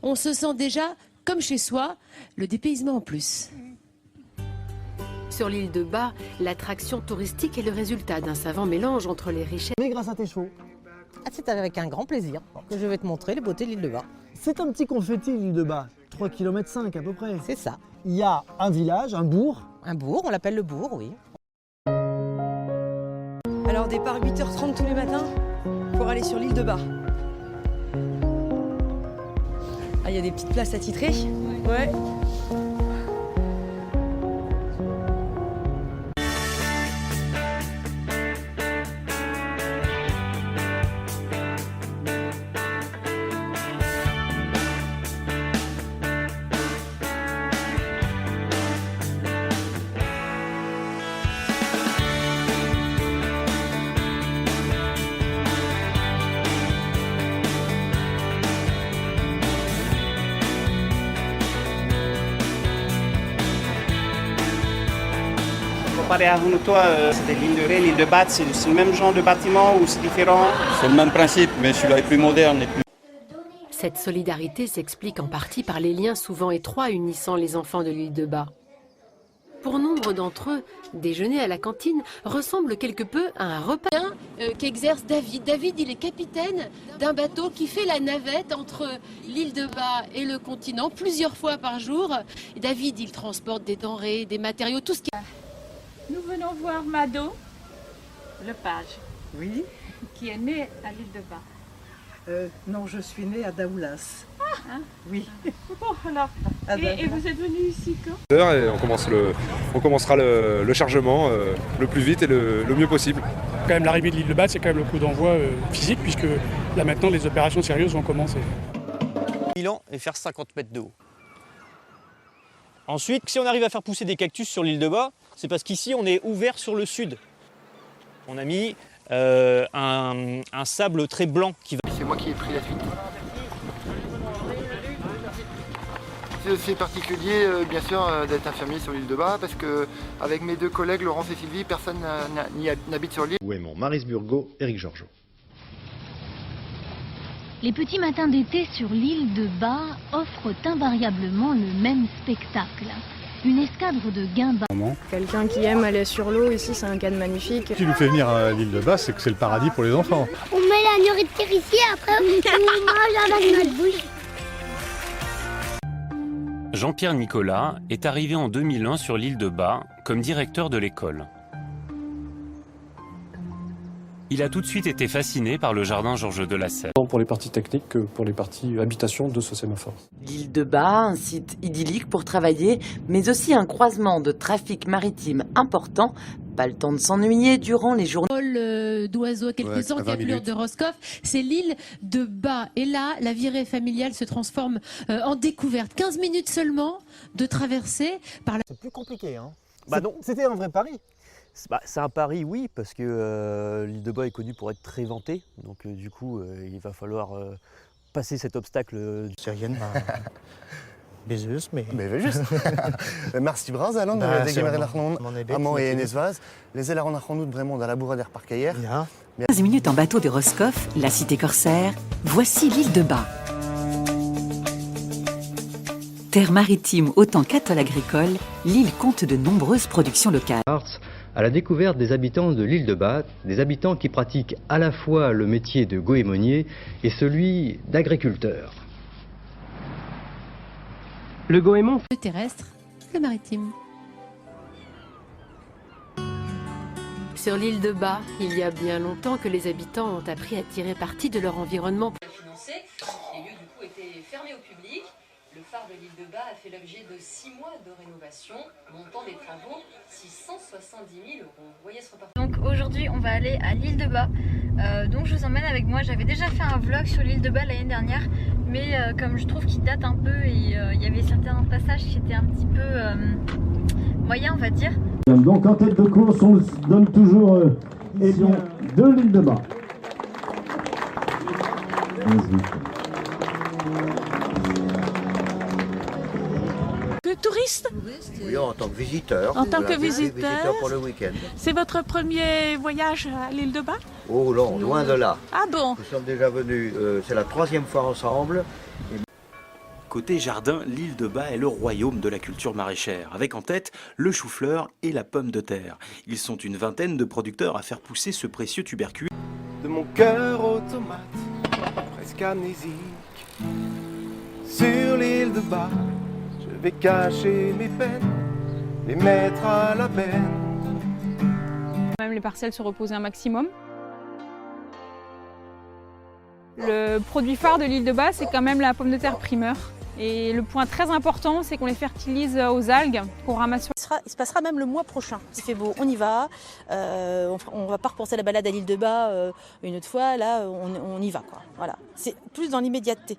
On se sent déjà comme chez soi, le dépaysement en plus. Sur l'île de Bas, l'attraction touristique est le résultat d'un savant mélange entre les richesses. Mais grâce à tes chevaux. Ah, c'est avec un grand plaisir que je vais te montrer les beautés de l'île de Bas. C'est un petit confetti l'île de Bas, 3,5 km à peu près. C'est ça. Il y a un village, un bourg. Un bourg, on l'appelle le bourg, oui. Alors départ 8h30 tous les matins pour aller sur l'île de Bas. Ah, il y a des petites places attitrées. Ouais. Comparé à Hunutoa, c'est des lignes de rail, l'île de Bas, c'est le même genre de bâtiment ou c'est différent? C'est le même principe, mais celui-là est plus moderne et plus... Cette solidarité s'explique en partie par les liens souvent étroits unissant les enfants de l'île de Bas. Pour nombre d'entre eux, déjeuner à la cantine ressemble quelque peu à un repas qu'exerce David. David, il est capitaine d'un bateau qui fait la navette entre l'île de Bas et le continent plusieurs fois par jour. David, il transporte des denrées, des matériaux, tout ce qui... Nous venons voir Mado, le page, Oui, qui est né à l'île de Bas. non, je suis née à Daoulas. Hein? Oui. Bon, alors, et vous êtes venu ici quand? Et on commencera le chargement le plus vite et le mieux possible. Quand même l'arrivée de l'île de Bas, c'est quand même le coup d'envoi physique, puisque là maintenant les opérations sérieuses vont commencer. Milan et faire 50 mètres de haut. Ensuite, si on arrive à faire pousser des cactus sur l'île de Bas, c'est parce qu'ici on est ouvert sur le sud. On a mis un sable très blanc qui va... C'est moi qui ai pris la suite. C'est aussi particulier, bien sûr, d'être infirmier sur l'île de Bas, parce que avec mes deux collègues, Laurence et Sylvie, personne n'habite sur l'île. Ouémont, Maryse Burgot, Éric Georgeot. Les petits matins d'été sur l'île de Bas offrent invariablement le même spectacle. Une escadre de guimbans. Quelqu'un qui aime aller sur l'eau, ici c'est un cadre magnifique. Ce qui nous fait venir à l'île de Bas, c'est que c'est le paradis pour les enfants. On met la nourriture ici, après on mange avec notre bouche. Jean-Pierre Nicolas est arrivé en 2001 sur l'île de Bas comme directeur de l'école. Il a tout de suite été fasciné par le jardin Georges de Lassalle. Pour les parties techniques que pour les parties habitations de ce sémaphore. L'île de Bas, un site idyllique pour travailler, mais aussi un croisement de trafic maritime important. Pas le temps de s'ennuyer durant les journées. Vol d'oiseaux à quelques encablures de Roscoff, c'est l'île de Bas. Et là, la virée familiale se transforme en découverte. 15 minutes seulement de traversée par la... C'est plus compliqué, hein? Bah non. C'était un vrai pari. C'est un pari, oui, parce que l'île de Bas est connue pour être très ventée. Donc du coup, il va falloir passer cet obstacle. Syrienne. Bezos, mais juste. Merci bras, Alain, de Amon et Enesvaz. Les ailes à vraiment dans la bourrade d'air parc hier. 15 minutes en bateau de Roscoff, la cité corsaire, voici l'île de Bas. Terre maritime autant qu'atoll agricole, l'île compte de nombreuses productions locales. À la découverte des habitants de l'île de Bas, des habitants qui pratiquent à la fois le métier de goémonier et celui d'agriculteur. Le goémon. Le terrestre, le maritime. Sur l'île de Bas, il y a bien longtemps que les habitants ont appris à tirer parti de leur environnement. Les lieux du coup étaient fermés au public. Le phare de l'île de Bas a fait l'objet de 6 mois de rénovation, montant des travaux 670 000 €. Vous voyez ce reportage. Donc aujourd'hui on va aller à l'île de Bas. Donc je vous emmène avec moi. J'avais déjà fait un vlog sur l'île de Bas l'année dernière, mais comme je trouve qu'il date un peu et il y avait certains passages qui étaient un petit peu moyens, on va dire. Donc en tête de course, on donne toujours de l'île de Bas. Touriste? Oui, en tant que visiteur. En tant que visiteur pour le week-end. C'est votre premier voyage à l'île de Bas? Oh non, loin de là. Ah bon? Nous sommes déjà venus, c'est la 3e fois ensemble. Côté jardin, l'île de Bas est le royaume de la culture maraîchère, avec en tête le chou-fleur et la pomme de terre. Ils sont une vingtaine de producteurs à faire pousser ce précieux tubercule. De mon cœur automate, presque amnésique, sur l'île de Bas, je vais cacher mes peines, les mettre à la benne. Même les parcelles se reposer un maximum. Le produit phare de l'île de Bas, c'est quand même la pomme de terre primeur. Et le point très important, c'est qu'on les fertilise aux algues qu'on ramasse. Il se passera même le mois prochain. Il fait beau, on y va. On va pas repenser la balade à l'île de Bas une autre fois. Là, on y va, quoi. Voilà. C'est plus dans l'immédiateté.